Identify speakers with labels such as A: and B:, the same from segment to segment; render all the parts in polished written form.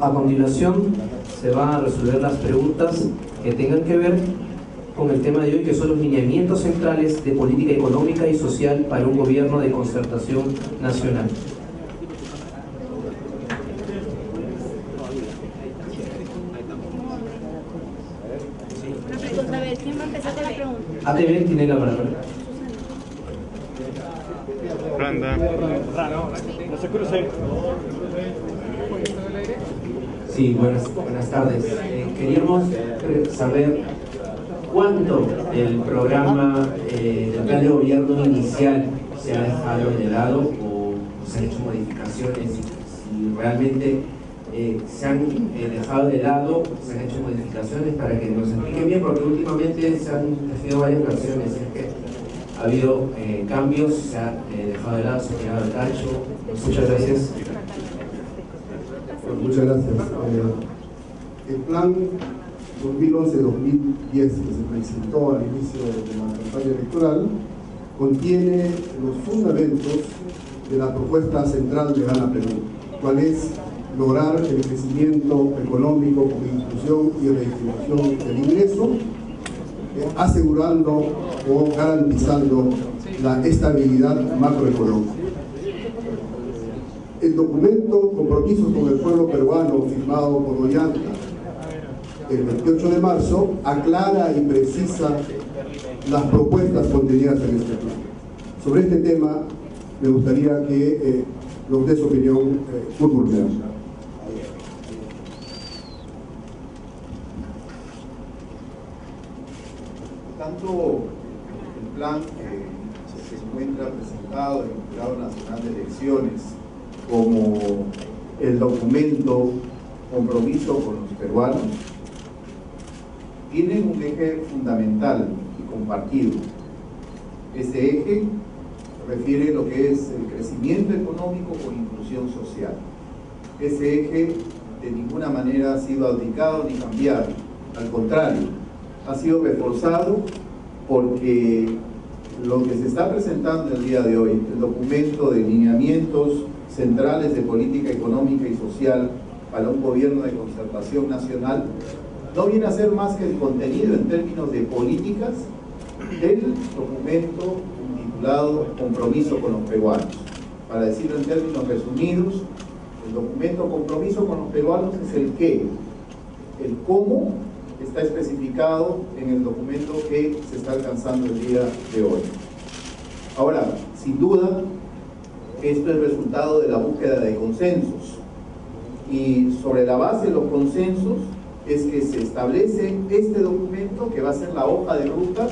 A: A continuación se van a resolver las preguntas que tengan que ver con el tema de hoy, que son los lineamientos centrales de política económica y social para un gobierno de concertación nacional.
B: A ver, ¿quién va a empezar con la pregunta?
A: ATV tiene la palabra.
C: Randa. No se cruce.
D: Sí, buenas tardes. Queríamos saber cuánto del programa del plan de gobierno inicial se ha dejado de lado o se han hecho modificaciones, si realmente se han dejado de lado, se han hecho modificaciones para que nos expliquen bien, porque últimamente se han hacido varias versiones, es que ha habido cambios, se ha dejado de lado, se ha quedado el tacho.
A: Muchas gracias.
E: Muchas gracias. El plan 2011-2010 que se presentó al inicio de la campaña electoral contiene los fundamentos de la propuesta central de Gana Perú, cuál es lograr el crecimiento económico con inclusión y redistribución del ingreso, asegurando o garantizando la estabilidad macroeconómica. El documento Compromisos con el Pueblo Peruano, firmado por Ollanta el 28 de marzo, aclara y precisa las propuestas contenidas en este plan. Sobre este tema, me gustaría que nos dé su opinión Fulvio.
F: Tanto el plan que se encuentra presentado en el Jurado Nacional de Elecciones como el documento Compromiso con los Peruanos tienen un eje fundamental y compartido. Ese eje refiere lo que es el crecimiento económico con inclusión social. Ese eje de ninguna manera ha sido abdicado ni cambiado, al contrario, ha sido reforzado porque lo que se está presentando el día de hoy, el documento de lineamientos centrales de política económica y social para un gobierno de concertación nacional, no viene a ser más que el contenido en términos de políticas del documento titulado Compromiso con los Peruanos. Para decirlo en términos resumidos, el documento Compromiso con los Peruanos es el qué, el cómo está especificado en el documento que se está alcanzando el día de hoy. Ahora, sin duda, esto es resultado de la búsqueda de consensos, y sobre la base de los consensos es que se establece este documento que va a ser la hoja de ruta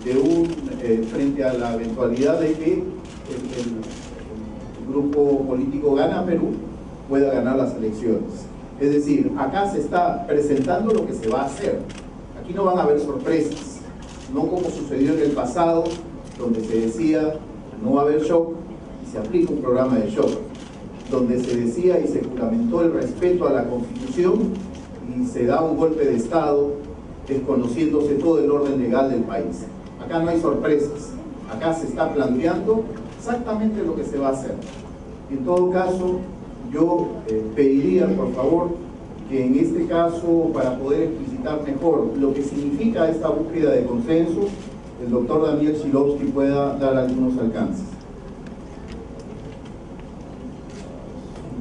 F: de frente a la eventualidad de que el grupo político Gana Perú pueda ganar las elecciones. Es decir, acá se está presentando lo que se va a hacer. Aquí no van a haber sorpresas, no como sucedió en el pasado, donde se decía no va a haber shock y se aplica un programa de shock, donde se decía y se fundamentó el respeto a la Constitución y se da un golpe de Estado desconociéndose todo el orden legal del país. Acá no hay sorpresas, acá se está planteando exactamente lo que se va a hacer. En todo caso, yo pediría, por favor, que en este caso, para poder explicitar mejor lo que significa esta búsqueda de consenso, el doctor Daniel Shilovsky pueda dar algunos alcances.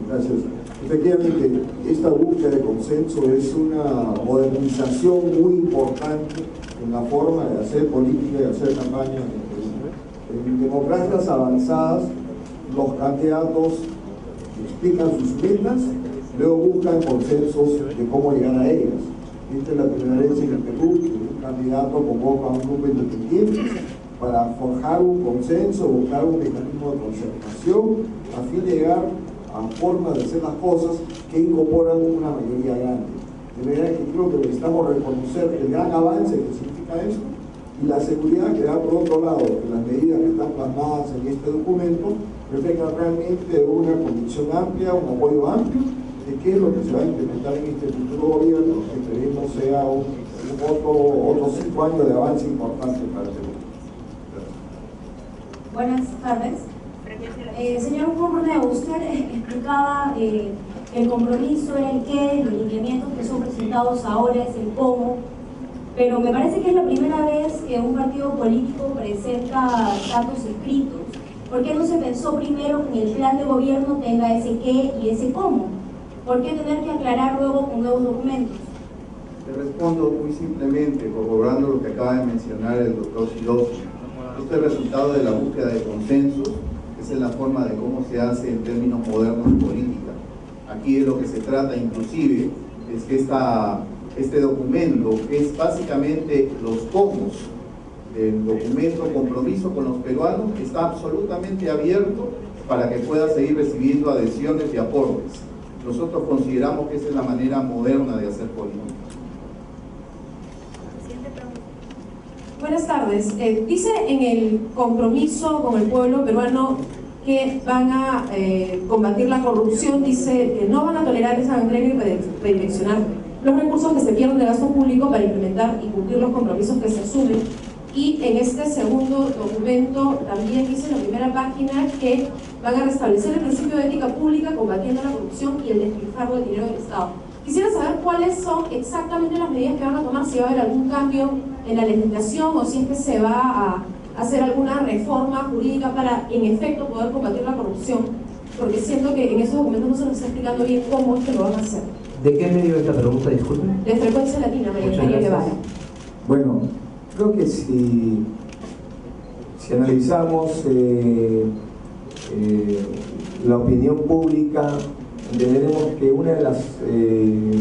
E: Gracias. Efectivamente, esta búsqueda de consenso es una modernización muy importante en la forma de hacer política y hacer campaña. En democracias avanzadas, los candidatos explican sus metas, luego buscan consensos de cómo llegar a ellas. Esta es la primera vez en el Perú que un candidato convoca a un grupo independiente para forjar un consenso, buscar un mecanismo de concertación a fin de llegar a formas de hacer las cosas que incorporan una mayoría grande. De manera que creo que necesitamos reconocer el gran avance que significa esto y la seguridad que da, por otro lado, que las medidas que están plasmadas en este documento reflejan realmente una convicción amplia, un apoyo amplio de qué es lo que se va a implementar en este futuro gobierno, que esperemos sea otros 5 años de avance importante para el Perú.
G: Buenas tardes. Señor Corneo, usted explicaba El compromiso era el qué, los lineamientos que son presentados ahora es el cómo, pero me parece que es la primera vez que un partido político presenta datos escritos. ¿Por qué no se pensó primero que en el plan de gobierno tenga ese qué y ese cómo? ¿Por qué tener que aclarar luego con nuevos documentos?
F: Te respondo muy simplemente, corroborando lo que acaba de mencionar el doctor Silosi. Esto es el resultado de la búsqueda de consensos. Esa es la forma de cómo se hace en términos modernos de política. Aquí de lo que se trata inclusive es que este documento es básicamente los cómos del documento compromiso con los peruanos, está absolutamente abierto para que pueda seguir recibiendo adhesiones y aportes. Nosotros consideramos que esa es la manera moderna de hacer política.
H: Buenas tardes. Dice en el compromiso con el pueblo peruano que van a combatir la corrupción, dice que no van a tolerar esa entrega y redireccionar los recursos que se pierden de gasto público para implementar y cumplir los compromisos que se asumen. Y en este segundo documento también dice en la primera página que van a restablecer el principio de ética pública combatiendo la corrupción y el despilfarro del dinero del Estado. Quisiera saber cuáles son exactamente las medidas que van a tomar, si va a haber algún cambio en la legislación o si es que se va a hacer alguna reforma jurídica para, en efecto, poder combatir la corrupción, porque siento que en esos documentos no se nos está explicando bien cómo es que lo van a hacer.
A: ¿De qué medio esta pregunta, disculpen?
H: De Frecuencia Latina, María Guevara.
I: Bueno, creo que si analizamos la opinión pública, entenderemos que una de las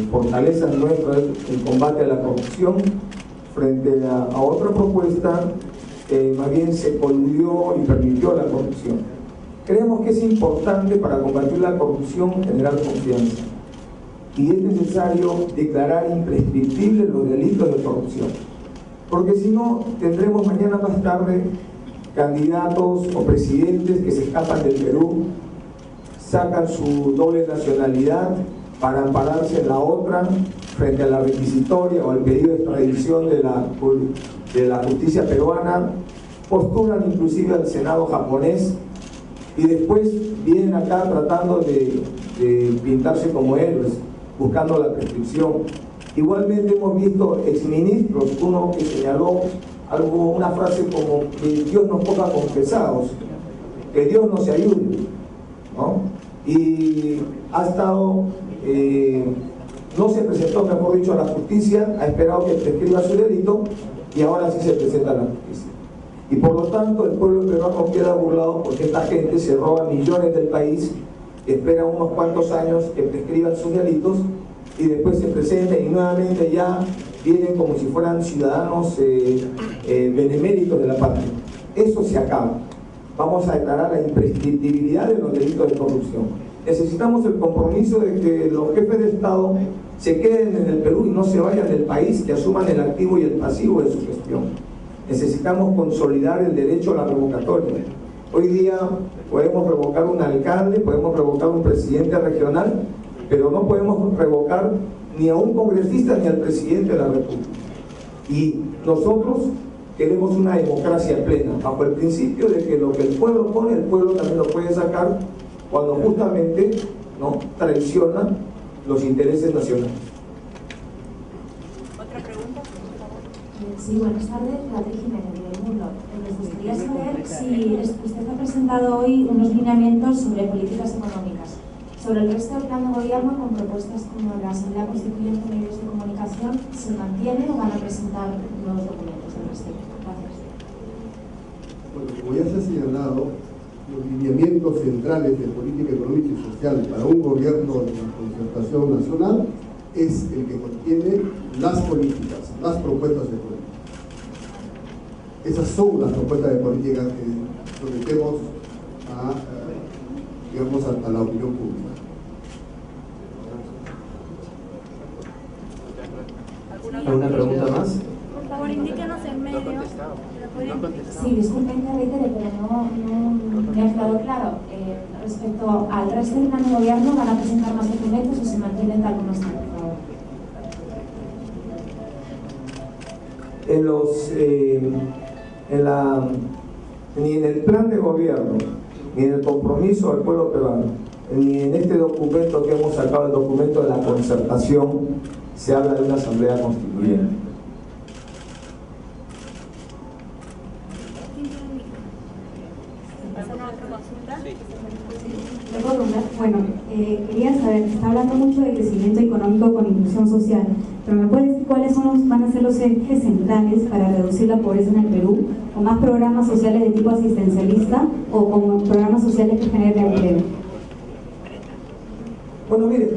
I: fortalezas nuestras es el combate a la corrupción frente a otra propuesta que más bien se coludió y permitió la corrupción. Creemos que es importante para combatir la corrupción generar confianza y es necesario declarar imprescriptibles los delitos de corrupción, porque si no tendremos mañana más tarde candidatos o presidentes que se escapan del Perú, sacan su doble nacionalidad para ampararse en la otra frente a la requisitoria o al pedido de extradición de la justicia peruana, postulan inclusive al Senado japonés y después vienen acá tratando de pintarse como héroes, buscando la prescripción. Igualmente hemos visto exministros, uno que señaló una frase como que Dios nos ponga confesados, que Dios nos ayude, ¿no? Y ha estado, no se presentó, mejor dicho, a la justicia, ha esperado que prescriba su delito y ahora sí se presenta a la justicia. Y por lo tanto el pueblo peruano queda burlado porque esta gente se roba millones del país, espera unos cuantos años que prescriban sus delitos y después se presenten y nuevamente ya vienen como si fueran ciudadanos beneméritos de la patria. Eso se acaba. Vamos a declarar la imprescriptibilidad de los delitos de corrupción. Necesitamos el compromiso de que los jefes de Estado se queden en el Perú y no se vayan del país, que asuman el activo y el pasivo de su gestión. Necesitamos consolidar el derecho a la revocatoria. Hoy día podemos revocar un alcalde, podemos revocar un presidente regional, pero no podemos revocar ni a un congresista ni al presidente de la República. Y nosotros queremos una democracia plena, bajo el principio de que lo que el pueblo pone, el pueblo también lo puede sacar cuando justamente no traiciona los intereses nacionales.
B: ¿Otra pregunta?
G: Sí, buenas tardes, Beatriz Jiménez, del Mundo. Les gustaría saber si usted ha presentado hoy unos lineamientos sobre políticas económicas. Sobre el resto del plan de gobierno, con propuestas como la Asamblea Constituyente de Medios de Comunicación, ¿se mantiene o van a presentar nuevos documentos al respecto? Gracias.
E: Bueno, como ya se ha señalado, los lineamientos centrales de política económica y social para un gobierno de concertación nacional es el que contiene las políticas, las propuestas de política. Esas son las propuestas de política que sometemos a la opinión pública.
A: ¿Alguna pregunta más?
B: Por favor, indíquenos el medio.
G: Sí, disculpen que reitere, pero no me ha quedado claro. Respecto al resto del plan de gobierno, ¿van a presentar más documentos o se mantienen tal como están, por favor?
I: Ni en el plan de gobierno, ni en el compromiso al pueblo peruano, ni en este documento que hemos sacado, el documento de la concertación, se habla de una asamblea constituyente.
J: Bueno, quería saber, se está hablando mucho de crecimiento económico con inclusión social, pero ¿me puede decir cuáles van a ser los ejes centrales para reducir la pobreza en el Perú? ¿Con más programas sociales de tipo asistencialista o con programas sociales que generen empleo?
I: Bueno, mire,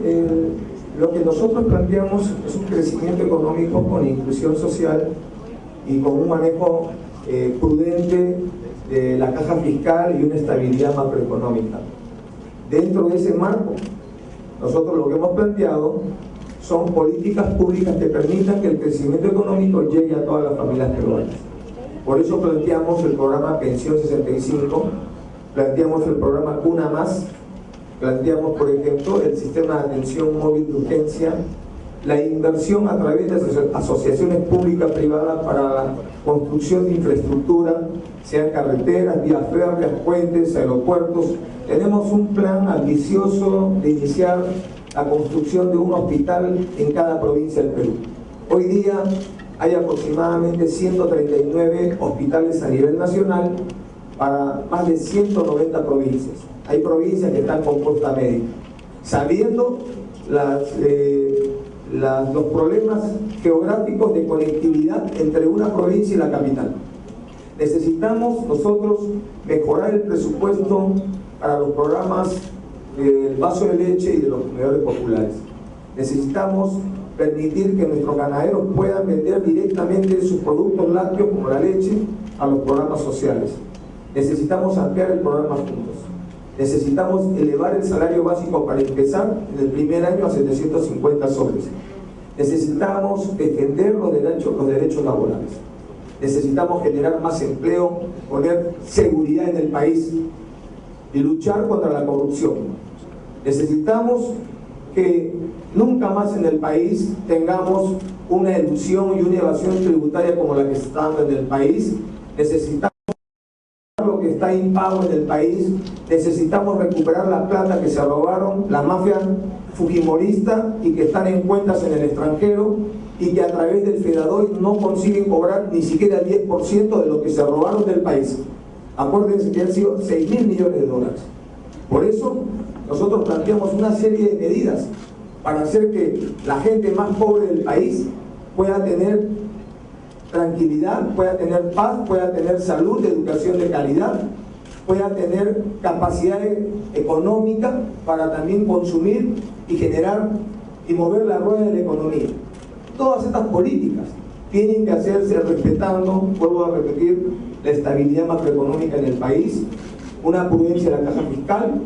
I: lo que nosotros planteamos es un crecimiento económico con inclusión social y con un manejo prudente de la caja fiscal y una estabilidad macroeconómica. Dentro de ese marco, nosotros lo que hemos planteado son políticas públicas que permitan que el crecimiento económico llegue a todas las familias peruanas. Por eso planteamos el programa Pensión 65, planteamos el programa Cuna Más, planteamos, por ejemplo, el sistema de atención móvil de urgencia, la inversión a través de asociaciones públicas privadas para la construcción de infraestructura, sean carreteras, vías férreas, puentes, aeropuertos. Tenemos un plan ambicioso de iniciar la construcción de un hospital en cada provincia del Perú. Hoy día hay aproximadamente 139 hospitales a nivel nacional para más de 190 provincias. Hay provincias que están con costa médica, sabiendo los problemas geográficos de conectividad entre una provincia y la capital. Necesitamos nosotros mejorar el presupuesto para los programas del vaso de leche y de los comedores populares. Necesitamos permitir que nuestros ganaderos puedan vender directamente sus productos lácteos como la leche a los programas sociales. Necesitamos ampliar el programa Juntos. Necesitamos elevar el salario básico para empezar en el primer año a 750 soles. Necesitamos defender los derechos laborales. Necesitamos generar más empleo, poner seguridad en el país y luchar contra la corrupción. Necesitamos que nunca más en el país tengamos una elusión y una evasión tributaria como la que se está dando en el país. Necesitamos lo que está impago en el país. Necesitamos recuperar la plata que se robaron la mafia fujimorista y que están en cuentas en el extranjero y que a través del FEDADOI no consiguen cobrar ni siquiera el 10% de lo que se robaron del país. Acuérdense que han sido 6.000 millones de dólares. Por eso nosotros planteamos una serie de medidas para hacer que la gente más pobre del país pueda tener tranquilidad, pueda tener paz, pueda tener salud, educación de calidad, pueda tener capacidad económica para también consumir y generar y mover la rueda de la economía. Todas estas políticas tienen que hacerse respetando, vuelvo a repetir, la estabilidad macroeconómica en el país, una prudencia en la caja fiscal,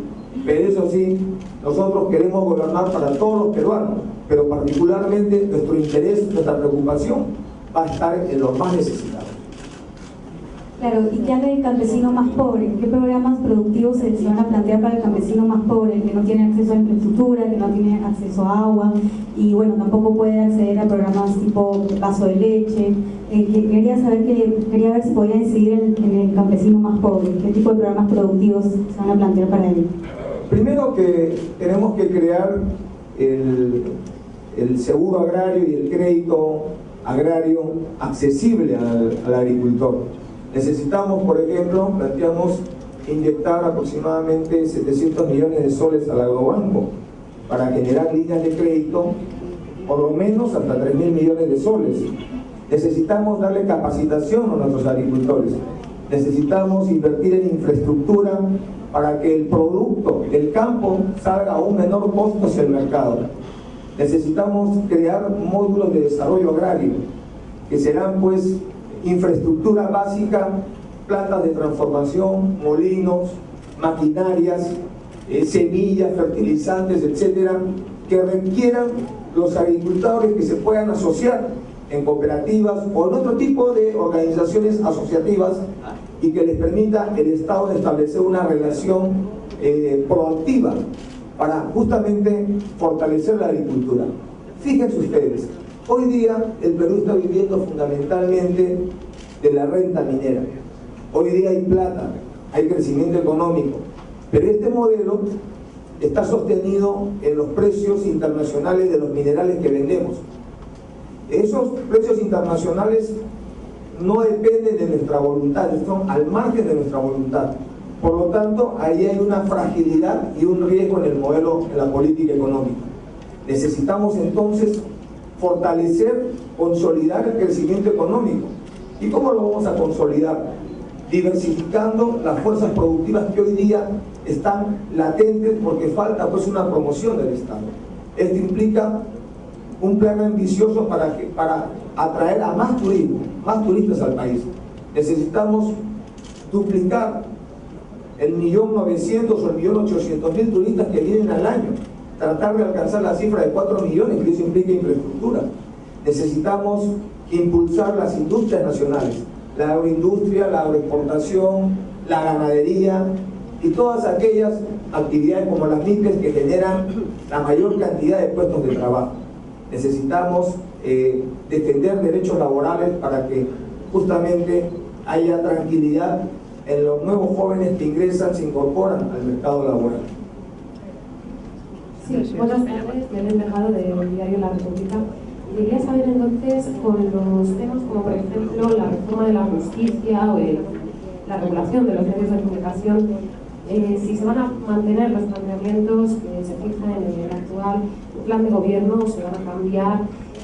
I: pero eso sí, nosotros queremos gobernar para todos los peruanos, pero particularmente nuestro interés, nuestra preocupación va a estar en los más necesitados.
J: Claro, y ya del campesino más pobre, ¿qué programas productivos se van a plantear para el campesino más pobre, que no tiene acceso a infraestructura, que no tiene acceso a agua y bueno, tampoco puede acceder a programas tipo vaso de leche? Quería ver si podía incidir en el campesino más pobre, ¿qué tipo de programas productivos se van a plantear para él?
I: Primero que tenemos que crear el seguro agrario y el crédito agrario accesible al agricultor. Necesitamos, por ejemplo, planteamos inyectar aproximadamente 700 millones de soles al agrobanco para generar líneas de crédito, por lo menos hasta 3.000 millones de soles. Necesitamos darle capacitación a nuestros agricultores. Necesitamos invertir en infraestructura para que el producto del campo salga a un menor costo hacia el mercado. Necesitamos crear módulos de desarrollo agrario, que serán pues infraestructura básica, plantas de transformación, molinos, maquinarias, semillas, fertilizantes, etcétera, que requieran los agricultores que se puedan asociar en cooperativas o en otro tipo de organizaciones asociativas y que les permita el Estado establecer una relación proactiva para justamente fortalecer la agricultura. Fíjense ustedes, hoy día el Perú está viviendo fundamentalmente de la renta minera. Hoy día hay plata, hay crecimiento económico, pero este modelo está sostenido en los precios internacionales de los minerales que vendemos. Esos precios internacionales no dependen de nuestra voluntad, están al margen de nuestra voluntad. Por lo tanto, ahí hay una fragilidad y un riesgo en el modelo, en la política económica. Necesitamos entonces fortalecer, consolidar el crecimiento económico. ¿Y cómo lo vamos a consolidar? Diversificando las fuerzas productivas que hoy día están latentes porque falta pues una promoción del Estado. Esto implica un plan ambicioso para atraer a más turismo, más turistas al país. Necesitamos duplicar el 1.900.000 o el 1.800.000 turistas que vienen al año, tratar de alcanzar la cifra de 4 millones, que eso implica infraestructura. Necesitamos impulsar las industrias nacionales, la agroindustria, la agroexportación, la ganadería y todas aquellas actividades como las MIPES que generan la mayor cantidad de puestos de trabajo. Necesitamos defender derechos laborales para que justamente haya tranquilidad en los nuevos jóvenes que ingresan, se incorporan al mercado laboral.
H: Sí, buenas tardes, me han empezado del diario La República. Quería saber entonces, con los temas como por ejemplo la reforma de la justicia o la regulación de los medios de comunicación, si se van a mantener los planteamientos que se fijan en el actual plan de gobierno o se van a cambiar.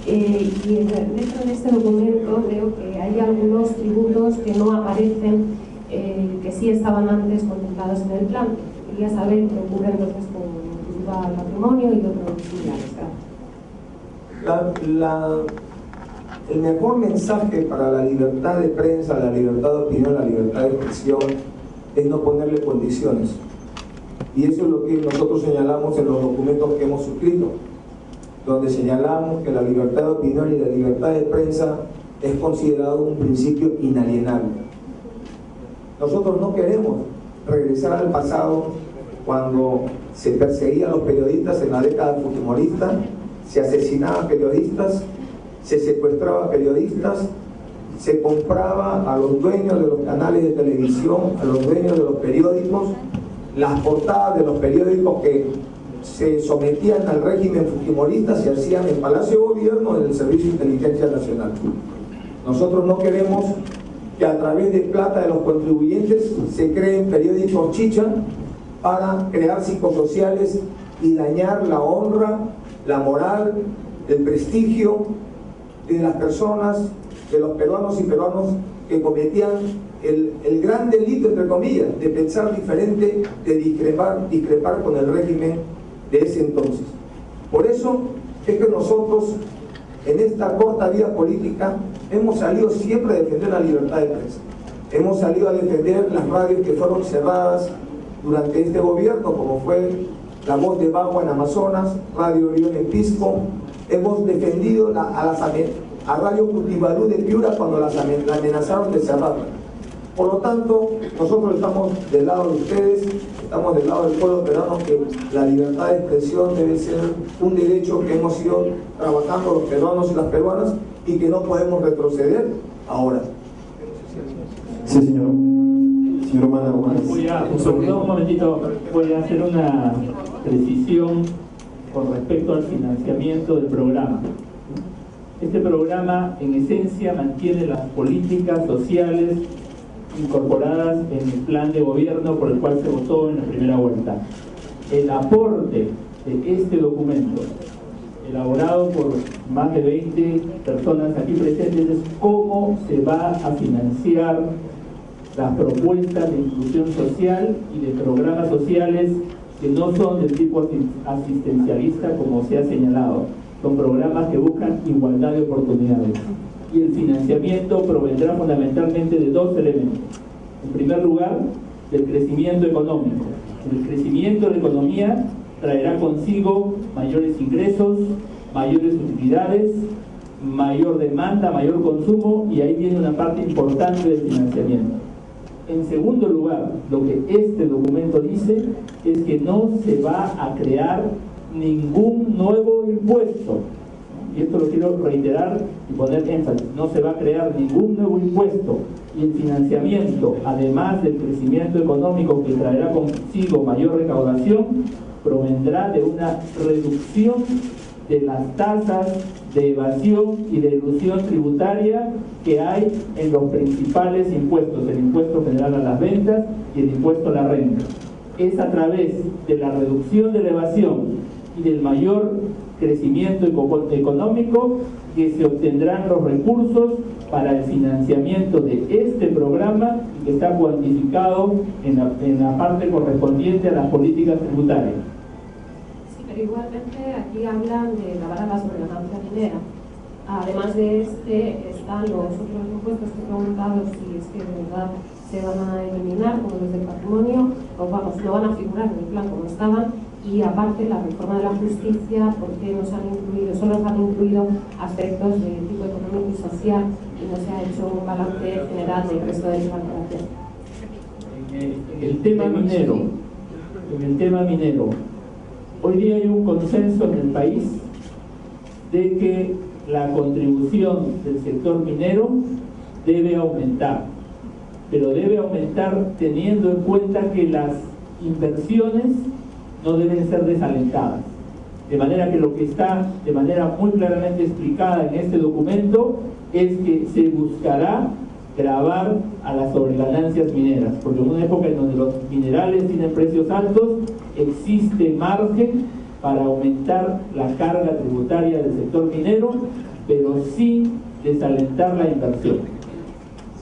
H: Y dentro de este documento veo que hay algunos tributos que no aparecen, que sí estaban antes contemplados en el plan. Quería saber qué ocurre entonces con el patrimonio y otros similares.
I: El mejor mensaje para la libertad de prensa, la libertad de opinión, la libertad de expresión es no ponerle condiciones. Y eso es lo que nosotros señalamos en los documentos que hemos suscrito, donde señalamos que la libertad de opinión y la libertad de prensa es considerado un principio inalienable. Nosotros no queremos regresar al pasado cuando se perseguía a los periodistas en la década fujimorista, se asesinaba a periodistas, se secuestraba a periodistas, se compraba a los dueños de los canales de televisión, a los dueños de los periódicos, las portadas de los periódicos que se sometían al régimen fujimorista se hacían en Palacio de Gobierno del Servicio de Inteligencia Nacional. Nosotros no queremos que a través de plata de los contribuyentes se creen periódicos chicha para crear psicosociales y dañar la honra, la moral, el prestigio de las personas, de los peruanos y peruanos que cometían el gran delito, entre comillas, de pensar diferente, de discrepar con el régimen de ese entonces. Por eso es que nosotros, en esta corta vida política, hemos salido siempre a defender la libertad de prensa. Hemos salido a defender las radios que fueron cerradas durante este gobierno, como fue La Voz de Bagua en Amazonas, Radio Orión en Pisco. Hemos defendido a Radio Cutibalú de Piura cuando la amenazaron de cerrarla. Por lo tanto, nosotros estamos del lado de ustedes, estamos del lado del pueblo peruano, que la libertad de expresión debe ser un derecho que hemos ido trabajando los peruanos y las peruanas y que no podemos retroceder ahora.
K: Sí, señor. Señor Humana, un momentito, voy a hacer una precisión con respecto al financiamiento del programa. Este programa, en esencia, mantiene las políticas sociales incorporadas en el plan de gobierno por el cual se votó en la primera vuelta. El aporte de este documento, elaborado por más de 20 personas aquí presentes, es cómo se va a financiar las propuestas de inclusión social y de programas sociales que no son del tipo asistencialista como se ha señalado. Son programas que buscan igualdad de oportunidades. Y el financiamiento provendrá fundamentalmente de dos elementos. En primer lugar, del crecimiento económico. El crecimiento de la economía traerá consigo mayores ingresos, mayores utilidades, mayor demanda, mayor consumo, y ahí viene una parte importante del financiamiento. En segundo lugar, lo que este documento dice es que no se va a crear ningún nuevo impuesto. y esto lo quiero reiterar y poner énfasis, no se va a crear ningún nuevo impuesto, y el financiamiento, además del crecimiento económico que traerá consigo mayor recaudación, provendrá de una reducción de las tasas de evasión y de elusión tributaria que hay en los principales impuestos, el impuesto general a las ventas y el impuesto a la renta. Es a través de la reducción de la evasión y del mayor crecimiento económico que se obtendrán los recursos para el financiamiento de este programa y que está cuantificado en la parte correspondiente a las políticas tributarias.
H: Sí, pero igualmente aquí hablan de gravar a la sobreganancia minera. Además de están los otros impuestos que he preguntado si es que de verdad se van a eliminar, como los del patrimonio, o vamos, no van a figurar en el plan como estaban. Y aparte la reforma de la justicia, porque solo nos han incluido aspectos de tipo económico y social y no se ha hecho un balance general del resto de la corporación.
K: En el tema minero, hoy día hay un consenso en el país de que la contribución del sector minero debe aumentar, pero debe aumentar teniendo en cuenta que las inversiones no deben ser desalentadas. De manera que lo que está de manera muy claramente explicada en este documento es que se buscará gravar a las sobreganancias mineras, porque en una época en donde los minerales tienen precios altos, existe margen para aumentar la carga tributaria del sector minero, pero sin desalentar la inversión.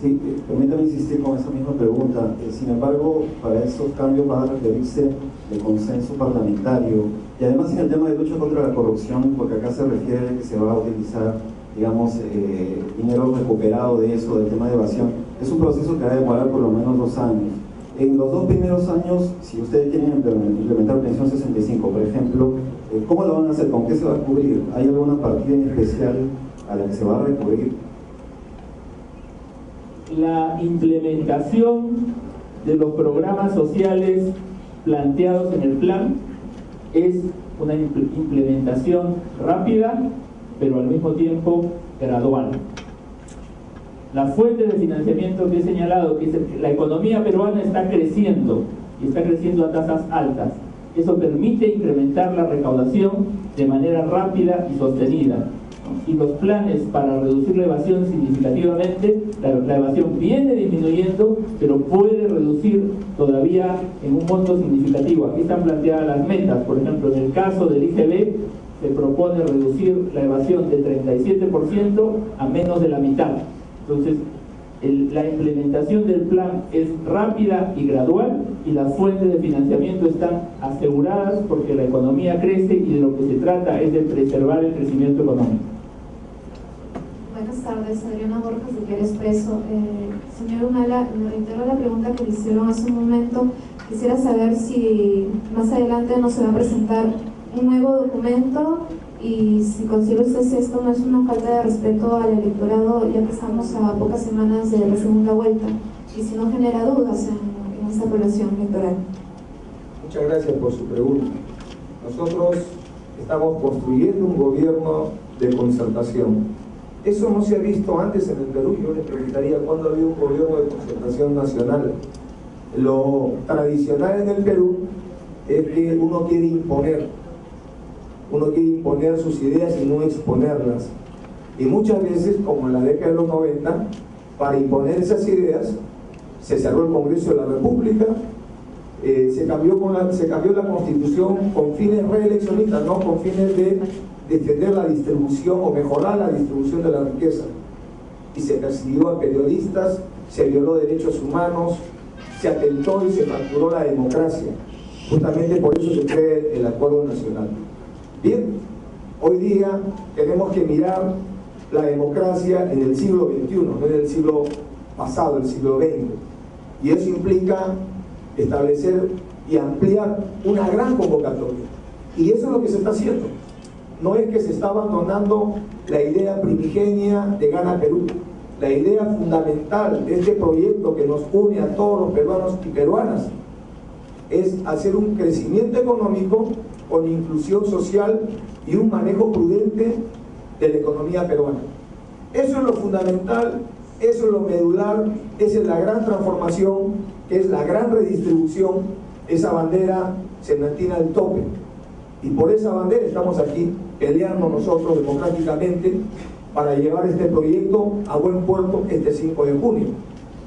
I: Sí, permítame insistir con esa misma pregunta. Sin embargo, para esos cambios va a requerirse de consenso parlamentario y además en el tema de lucha contra la corrupción, porque acá se refiere que se va a utilizar, digamos, dinero recuperado de eso, del tema de evasión. Es un proceso que va a demorar por lo menos 2 años. En los 2 primeros años, si ustedes quieren implementar pensión 65, por ejemplo, ¿cómo lo van a hacer? ¿Con qué se va a cubrir? ¿Hay alguna partida en especial a la que se va a recurrir?
K: La implementación de los programas sociales planteados en el plan es una implementación rápida, pero al mismo tiempo gradual. La fuente de financiamiento que he señalado, que es la economía peruana está creciendo y está creciendo a tasas altas. Eso permite incrementar la recaudación de manera rápida y sostenida. Y los planes para reducir la evasión significativamente, la evasión viene disminuyendo, pero puede reducir todavía en un monto significativo. Aquí están planteadas las metas. Por ejemplo, en el caso del IGB se propone reducir la evasión de 37% a menos de la mitad. Entonces, la implementación del plan es rápida y gradual y las fuentes de financiamiento están aseguradas porque la economía crece y de lo que se trata es de preservar el crecimiento económico.
L: Buenas tardes, Adriana Borges de Diario Expreso. Señor Humala, me reitero la pregunta que le hicieron hace un momento. Quisiera saber si más adelante nos se va a presentar un nuevo documento y si considera usted si esto no es una falta de respeto al electorado, ya que estamos a pocas semanas de la segunda vuelta, y si no genera dudas en esta población electoral.
I: Muchas gracias por su pregunta. Nosotros estamos construyendo un gobierno de concertación. Eso no se ha visto antes en el Perú. Yo les preguntaría cuándo ha habido un gobierno de concertación nacional. Lo tradicional en el Perú es que uno quiere imponer sus ideas y no exponerlas. Y muchas veces, como en la década de los 90, para imponer esas ideas, se cerró el Congreso de la República, se cambió la Constitución con fines reeleccionistas, no con fines de defender la distribución o mejorar la distribución de la riqueza. Y se persiguió a periodistas, se violó derechos humanos, se atentó y se fracturó la democracia. Justamente por eso se cree el Acuerdo Nacional. Bien, hoy día tenemos que mirar la democracia en el siglo XXI, no en el siglo pasado, el siglo XX. Y eso implica establecer y ampliar una gran convocatoria. Y eso es lo que se está haciendo. No es que se está abandonando la idea primigenia de Gana Perú. La idea fundamental de este proyecto que nos une a todos los peruanos y peruanas es hacer un crecimiento económico con inclusión social y un manejo prudente de la economía peruana. Eso es lo fundamental, eso es lo medular, esa es la gran transformación, que es la gran redistribución. Esa bandera se mantiene al tope, y por esa bandera estamos aquí peleando nosotros democráticamente para llevar este proyecto a buen puerto este 5 de junio.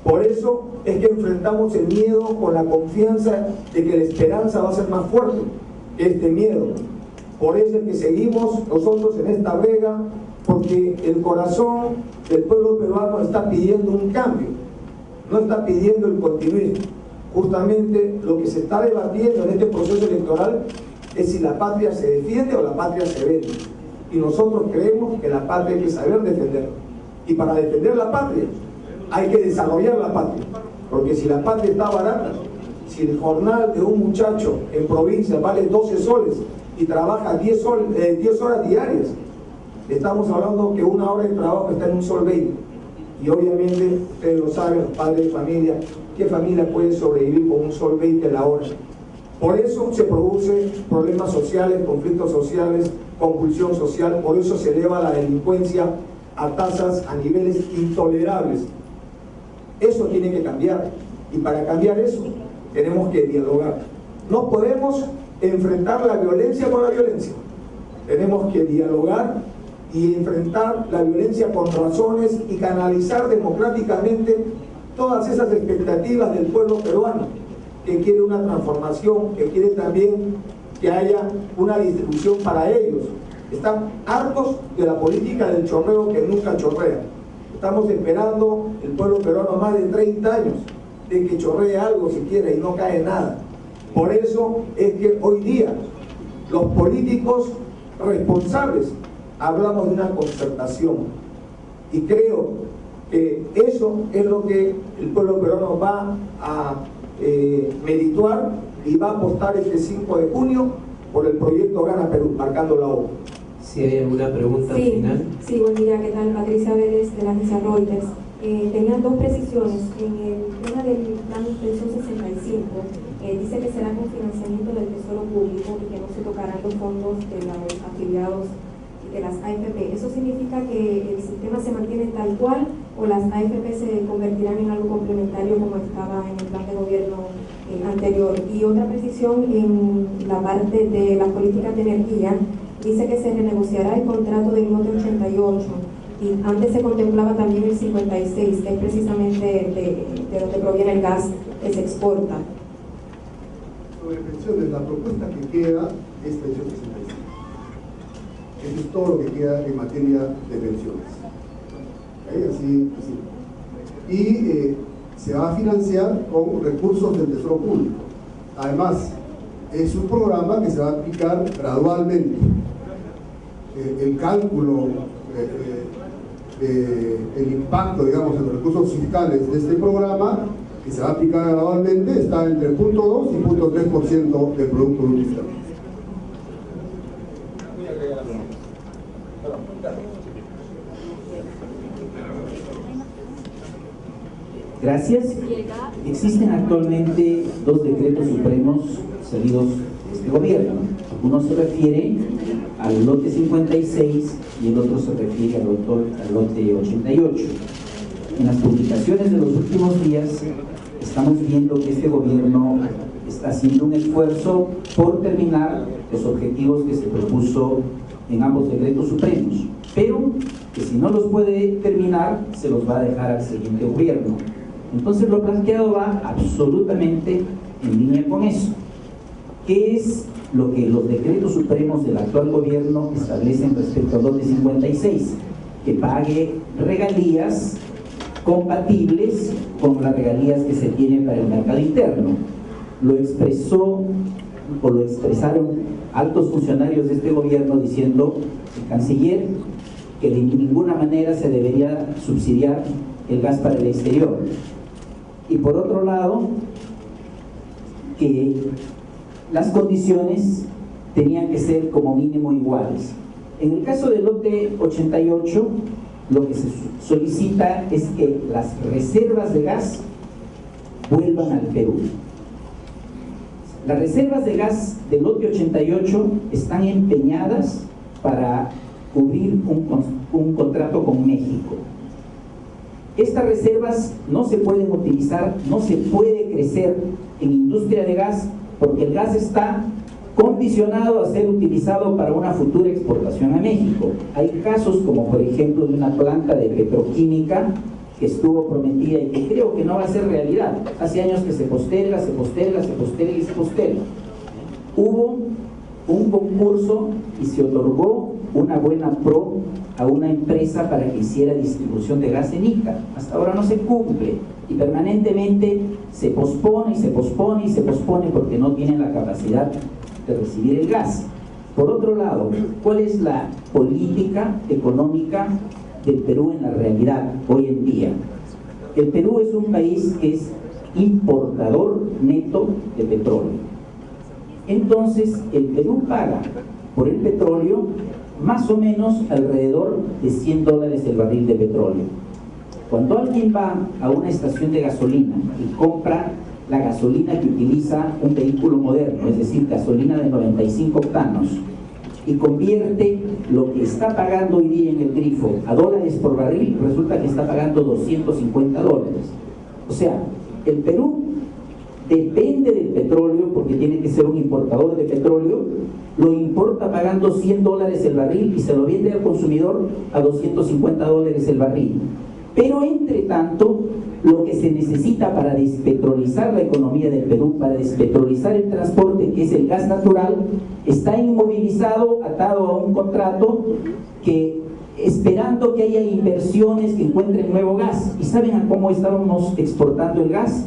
I: Por eso es que enfrentamos el miedo con la confianza de que la esperanza va a ser más fuerte que este miedo. Por eso es que seguimos nosotros en esta brega, porque el corazón del pueblo peruano está pidiendo un cambio, no está pidiendo el continuismo. Justamente lo que se está debatiendo en este proceso electoral es si la patria se defiende o la patria se vende. Y nosotros creemos que la patria hay que saber defenderla. Y para defender la patria hay que desarrollar la patria. Porque si la patria está barata, si el jornal de un muchacho en provincia vale 12 soles y trabaja 10 horas diarias, estamos hablando que una hora de trabajo está en un sol 20. Y obviamente, ustedes lo saben, los padres de familia, ¿qué familia puede sobrevivir con un sol 20 a la hora? Por eso se producen problemas sociales, conflictos sociales, convulsión social, por eso se eleva la delincuencia a tasas, a niveles intolerables. Eso tiene que cambiar, y para cambiar eso tenemos que dialogar. No podemos enfrentar la violencia con la violencia, tenemos que dialogar y enfrentar la violencia con razones y canalizar democráticamente todas esas expectativas del pueblo peruano, que quiere una transformación, que quiere también que haya una distribución para ellos. Están hartos de la política del chorreo que nunca chorrea. Estamos esperando, el pueblo peruano, más de 30 años de que chorree algo siquiera y no cae nada. Por eso es que hoy día los políticos responsables hablamos de una concertación, y creo que eso es lo que el pueblo peruano va a medituar y va a apostar este 5 de junio por el proyecto Gana Perú, marcando la obra.
A: Si hay alguna pregunta final.
M: Sí, buen día, ¿qué tal? Patricia Vélez, de la agencia Reuters. Tenía dos precisiones. En el tema del plan Pensión 65, dice que será con financiamiento del Tesoro Público y que no se tocarán los fondos de los afiliados de las AFP. ¿Eso significa que el sistema se mantiene tal cual o las AFP se convertirán en algo complementario como estaba en el plan de gobierno anterior? Y otra precisión en la parte de las políticas de energía, dice que se renegociará el contrato del lote 88 y antes se contemplaba también el 56, que es precisamente de donde proviene el gas que se exporta.
N: Sobre pensiones, la propuesta que queda es pensión 65. Eso es todo lo que queda en materia de pensiones. Así. Y se va a financiar con recursos del Tesoro Público. Además, es un programa que se va a aplicar gradualmente. El cálculo, el impacto, digamos, en los recursos fiscales de este programa, que se va a aplicar gradualmente, está entre el 0.2 y 0.3% del Producto Bruto Interno.
O: Gracias. Existen actualmente dos decretos supremos salidos de este gobierno. Uno se refiere al lote 56 y el otro se refiere al lote 88. En las publicaciones de los últimos días estamos viendo que este gobierno está haciendo un esfuerzo por terminar los objetivos que se propuso en ambos decretos supremos, pero que si no los puede terminar se los va a dejar al siguiente gobierno. Entonces lo planteado va absolutamente en línea con eso. ¿Qué es lo que los decretos supremos del actual gobierno establecen respecto al lote 56? Que pague regalías compatibles con las regalías que se tienen para el mercado interno. Lo expresó o lo expresaron altos funcionarios de este gobierno diciendo, el canciller, que de ninguna manera se debería subsidiar el gas para el exterior. Y por otro lado, que las condiciones tenían que ser como mínimo iguales. En el caso del lote 88, lo que se solicita es que las reservas de gas vuelvan al Perú. Las reservas de gas del lote 88 están empeñadas para cubrir un contrato con México. Estas reservas no se pueden utilizar, no se puede crecer en industria de gas porque el gas está condicionado a ser utilizado para una futura exportación a México. Hay casos como por ejemplo de una planta de petroquímica que estuvo prometida y que creo que no va a ser realidad. Hace años que se posterga, se posterga, se posterga y se posterga. Hubo un concurso y se otorgó una buena pro a una empresa para que hiciera distribución de gas en Ica. Hasta ahora no se cumple y permanentemente se pospone y se pospone y se pospone porque no tienen la capacidad de recibir el gas. Por otro lado, ¿cuál es la política económica del Perú en la realidad hoy en día? El Perú es un país que es importador neto de petróleo. Entonces, el Perú paga por el petróleo más o menos alrededor de $100 el barril de petróleo. Cuando alguien va a una estación de gasolina y compra la gasolina que utiliza un vehículo moderno, es decir, gasolina de 95 octanos, y convierte lo que está pagando hoy día en el grifo a dólares por barril, resulta que está pagando $250. O sea, el Perú depende del petróleo porque tiene que ser un importador de petróleo, lo importa pagando $100 el barril y se lo vende al consumidor a $250 el barril. Pero entre tanto, lo que se necesita para despetrolizar la economía del Perú, para despetrolizar el transporte, que es el gas natural, está inmovilizado, atado a un contrato que esperando que haya inversiones que encuentren nuevo gas. ¿Y saben a cómo estábamos exportando el gas?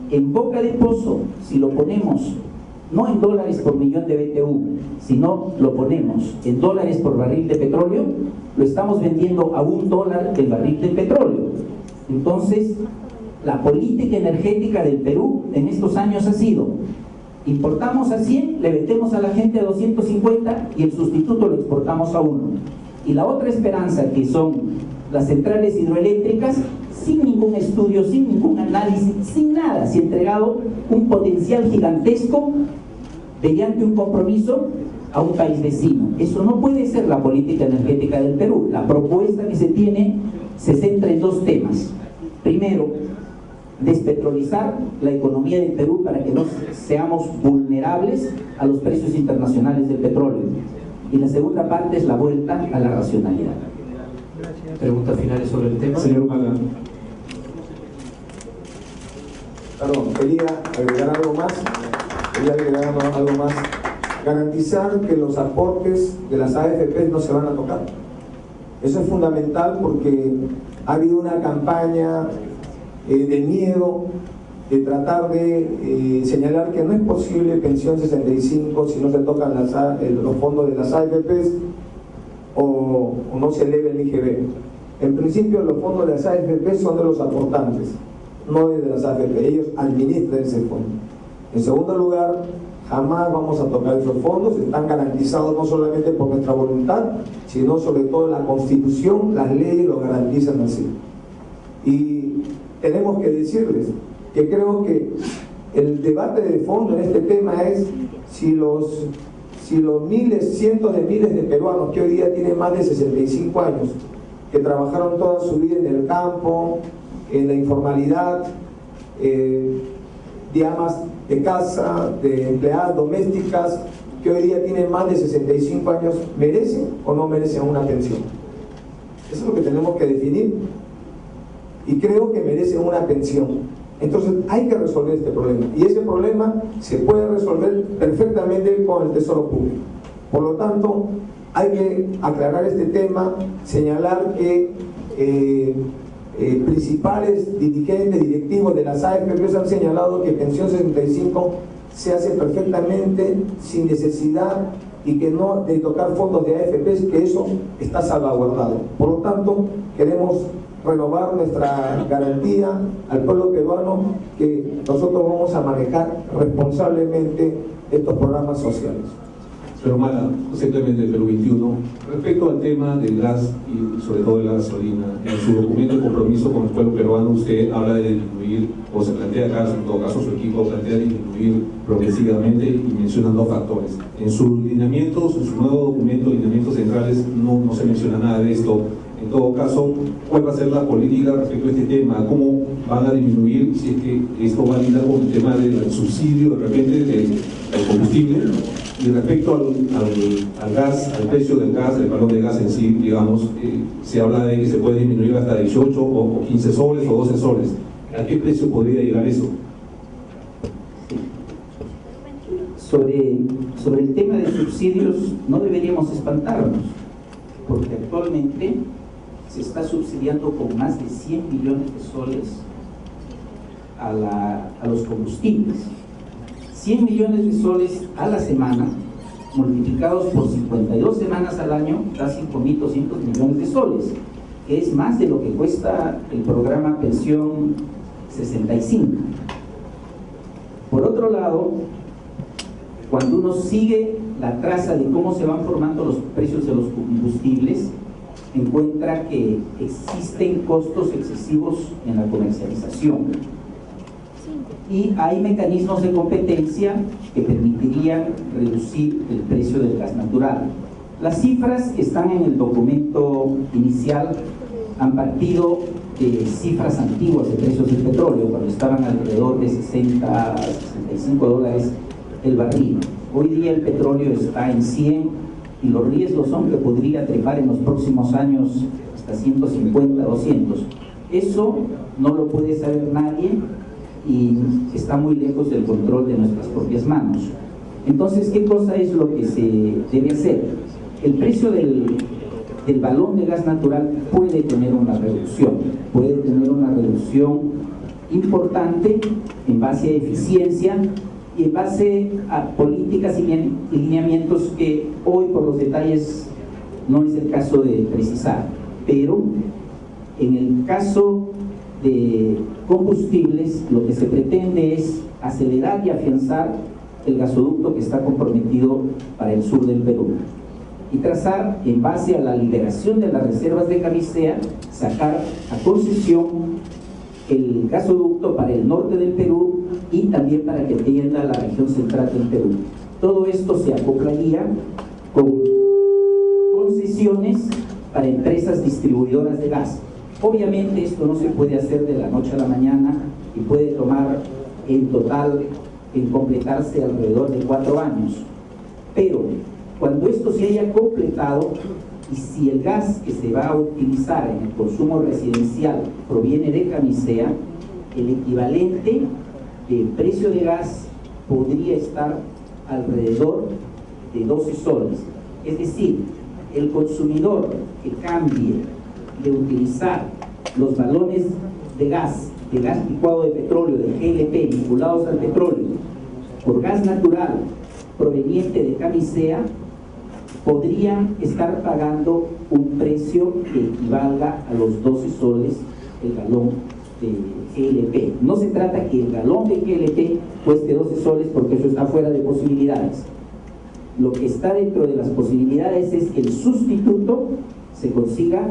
O: En boca de pozo, si lo ponemos no en dólares por millón de BTU, sino lo ponemos en dólares por barril de petróleo, lo estamos vendiendo a $1 el barril de petróleo. Entonces, la política energética del Perú en estos años ha sido: importamos a 100, le vendemos a la gente a 250 y el sustituto lo exportamos a 1. Y la otra esperanza, que son las centrales hidroeléctricas, sin ningún estudio, sin ningún análisis, sin nada, se ha entregado un potencial gigantesco mediante un compromiso a un país vecino. Eso no puede ser la política energética del Perú. La propuesta que se tiene se centra en dos temas. Primero, despetrolizar la economía del Perú para que no seamos vulnerables a los precios internacionales del petróleo. Y la segunda parte es la vuelta a la racionalidad.
A: Preguntas finales sobre el tema.
I: Señor Humala. Perdón, quería agregar algo más. Garantizar que los aportes de las AFP no se van a tocar. Eso es fundamental porque ha habido una campaña de miedo, de tratar de señalar que no es posible pensión 65 si no se tocan los fondos de las AFPs o no se eleva el IGB. En principio, los fondos de las AFP son de los aportantes, no de las AFP. Ellos administran ese fondo. En segundo lugar, jamás vamos a tocar esos fondos. Están garantizados no solamente por nuestra voluntad, sino sobre todo la Constitución, las leyes lo garantizan así. Y tenemos que decirles que creo que el debate de fondo en este tema es si los miles, cientos de miles de peruanos que hoy día tienen más de 65 años, que trabajaron toda su vida en el campo, en la informalidad, de amas de casa, de empleadas domésticas, que hoy día tienen más de 65 años, ¿merecen o no merecen una pensión? Eso es lo que tenemos que definir. Y creo que merecen una pensión. Entonces hay que resolver este problema. Y ese problema se puede resolver perfectamente con el Tesoro Público. Por lo tanto, hay que aclarar este tema, señalar que principales dirigentes, directivos de las AFP han señalado que pensión 65 se hace perfectamente sin necesidad y que no de tocar fondos de AFP, que eso está salvaguardado. Por lo tanto, queremos renovar nuestra garantía al pueblo peruano que nosotros vamos a manejar responsablemente estos programas sociales.
P: Señor Mala, simplemente del Perú 21, respecto al tema del gas y sobre todo de la gasolina, en su documento de compromiso con el pueblo peruano usted habla de disminuir, o se plantea acá, en todo caso su equipo plantea disminuir progresivamente y mencionan dos factores. En sus lineamientos, en su nuevo documento, lineamientos centrales, no se menciona nada de esto. En todo caso, ¿cuál va a ser la política respecto a este tema? ¿Cómo van a disminuir, si es que esto va a lidiar con el tema del subsidio de repente del combustible? Y respecto al gas, al precio del gas, el valor de gas en sí, digamos, se habla de que se puede disminuir hasta 18 o 15 soles o 12 soles. ¿A qué precio podría llegar eso?
O: Sobre el tema de subsidios, no deberíamos espantarnos, porque actualmente se está subsidiando con más de 100 millones de soles a los combustibles. 100 millones de soles a la semana, multiplicados por 52 semanas al año, da 5.200 millones de soles, que es más de lo que cuesta el programa Pensión 65. Por otro lado, cuando uno sigue la traza de cómo se van formando los precios de los combustibles, encuentra que existen costos excesivos en la comercialización. Y hay mecanismos de competencia que permitirían reducir el precio del gas natural. Las cifras que están en el documento inicial han partido de cifras antiguas de precios del petróleo, cuando estaban alrededor de 60 a 65 dólares el barril. Hoy día el petróleo está en 100 y los riesgos son que podría trepar en los próximos años hasta 150, 200. Eso no lo puede saber nadie y está muy lejos del control de nuestras propias manos. Entonces, ¿qué cosa es lo que se debe hacer? El precio del balón de gas natural puede tener una reducción importante en base a eficiencia y en base a políticas y lineamientos que hoy por los detalles no es el caso de precisar, pero en el caso de combustibles lo que se pretende es acelerar y afianzar el gasoducto que está comprometido para el sur del Perú y trazar, en base a la liberación de las reservas de Camisea, sacar a concesión el gasoducto para el norte del Perú y también para que atienda la región central del Perú. Todo esto se acoplaría con concesiones para empresas distribuidoras de gas. Obviamente esto no se puede hacer de la noche a la mañana y puede tomar en total, en completarse alrededor de 4 años. Pero cuando esto se haya completado y si el gas que se va a utilizar en el consumo residencial proviene de Camisea, el equivalente del precio de gas podría estar alrededor de 12 soles. Es decir, el consumidor que cambie de utilizar los balones de gas licuado de petróleo, de GLP, vinculados al petróleo, por gas natural proveniente de Camisea, podrían estar pagando un precio que equivalga a los 12 soles el galón de GLP. No se trata que el galón de GLP cueste 12 soles porque eso está fuera de posibilidades. Lo que está dentro de las posibilidades es que el sustituto se consiga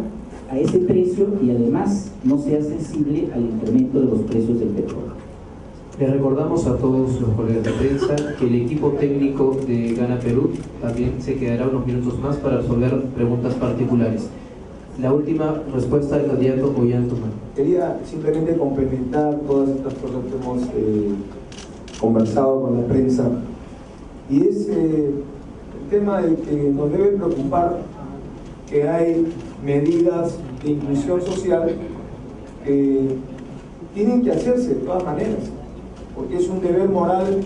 O: a ese precio y además no sea sensible al incremento de los precios del petróleo.
A: Le recordamos a todos los colegas de prensa que el equipo técnico de Gana Perú también se quedará unos minutos más para resolver preguntas particulares. La última respuesta del candidato Ollanta Humala.
I: Quería simplemente complementar todas estas cosas que hemos conversado con la prensa, y es el tema de que nos debe preocupar que hay medidas de inclusión social que tienen que hacerse de todas maneras, porque es un deber moral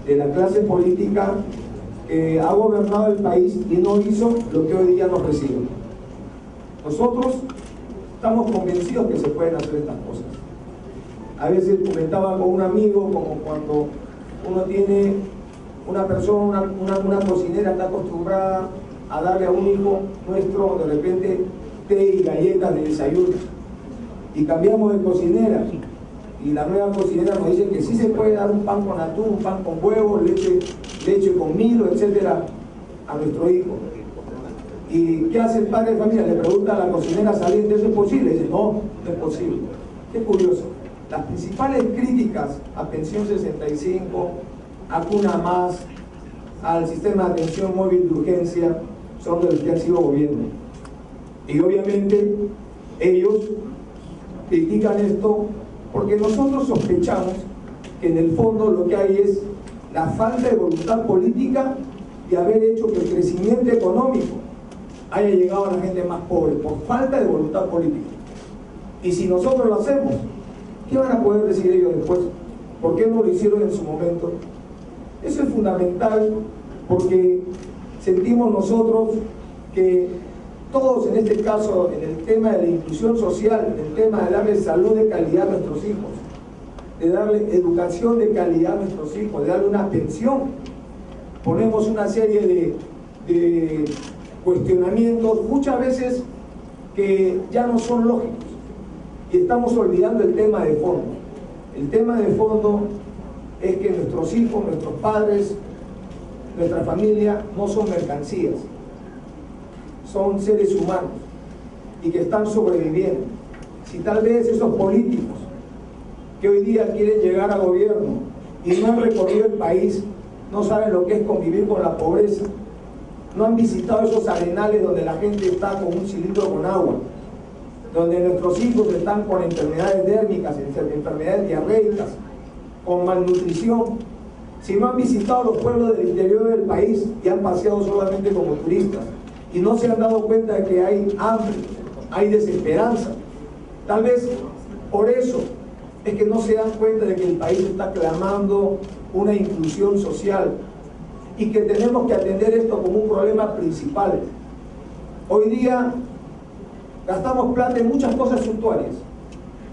I: de la clase política que ha gobernado el país y no hizo lo que hoy día nos recibe. Nosotros estamos convencidos que se pueden hacer estas cosas. A veces comentaba con un amigo, como cuando uno tiene una persona, una cocinera está acostumbrada a darle a un hijo nuestro de repente té y galletas de desayuno, y cambiamos de cocinera y la nueva cocinera nos dice que sí se puede dar un pan con atún, un pan con huevo, leche con Milo, etcétera. a nuestro hijo. ¿Y qué hace el padre de familia? Le pregunta a la cocinera saliente, ¿eso es posible? Dice, no, no es posible. Qué curioso. Las principales críticas a Pensión 65, a Cuna Más, al sistema de atención móvil de urgencia, son de los que han sido gobierno. Y obviamente ellos critican esto porque nosotros sospechamos que en el fondo lo que hay es la falta de voluntad política de haber hecho que el crecimiento económico haya llegado a la gente más pobre, por falta de voluntad política. Y si nosotros lo hacemos, ¿qué van a poder decir ellos después? ¿Por qué no lo hicieron en su momento? Eso es fundamental porque sentimos nosotros que todos en este caso, en el tema de la inclusión social, en el tema de darle salud de calidad a nuestros hijos, de darle educación de calidad a nuestros hijos, de darle una pensión, ponemos una serie de cuestionamientos, muchas veces que ya no son lógicos, y estamos olvidando el tema de fondo. El tema de fondo es que nuestros hijos, nuestros padres, nuestra familia no son mercancías, son seres humanos y que están sobreviviendo. Si tal vez esos políticos que hoy día quieren llegar a gobierno y no han recorrido el país, no saben lo que es convivir con la pobreza, no han visitado esos arenales donde la gente está con un cilindro con agua, donde nuestros hijos están con enfermedades dérmicas, enfermedades diarreicas, con malnutrición, si no han visitado los pueblos del interior del país y han paseado solamente como turistas y no se han dado cuenta de que hay hambre, hay desesperanza, tal vez por eso es que no se dan cuenta de que el país está clamando una inclusión social y que tenemos que atender esto como un problema principal. Hoy día gastamos plata en muchas cosas suntuarias,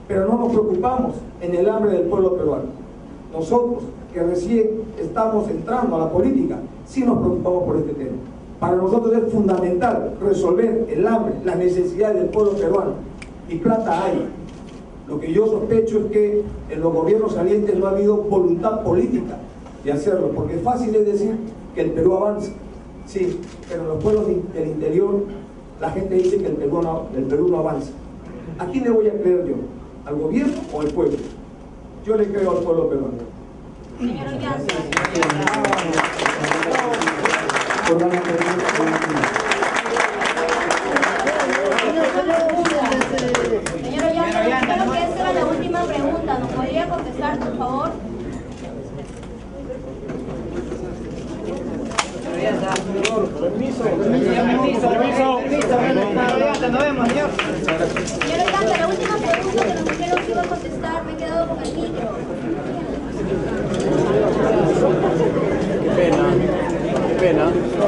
I: pero no nos preocupamos en el hambre del pueblo peruano. Nosotros, que recién estamos entrando a la política, sí nos preocupamos por este tema. Para nosotros es fundamental resolver el hambre, las necesidades del pueblo peruano, y plata hay. Lo que yo sospecho es que en los gobiernos salientes no ha habido voluntad política de hacerlo, porque fácil es decir que el Perú avanza, sí, pero en los pueblos del interior la gente dice que el Perú no avanza. ¿A quién le voy a creer yo? ¿Al gobierno o al pueblo? Yo le creo al pueblo peruano.
B: Señor Ollanta, creo que esa era la última pregunta. ¿Nos podría contestar, por favor?
C: Permiso. Nos vemos, señor.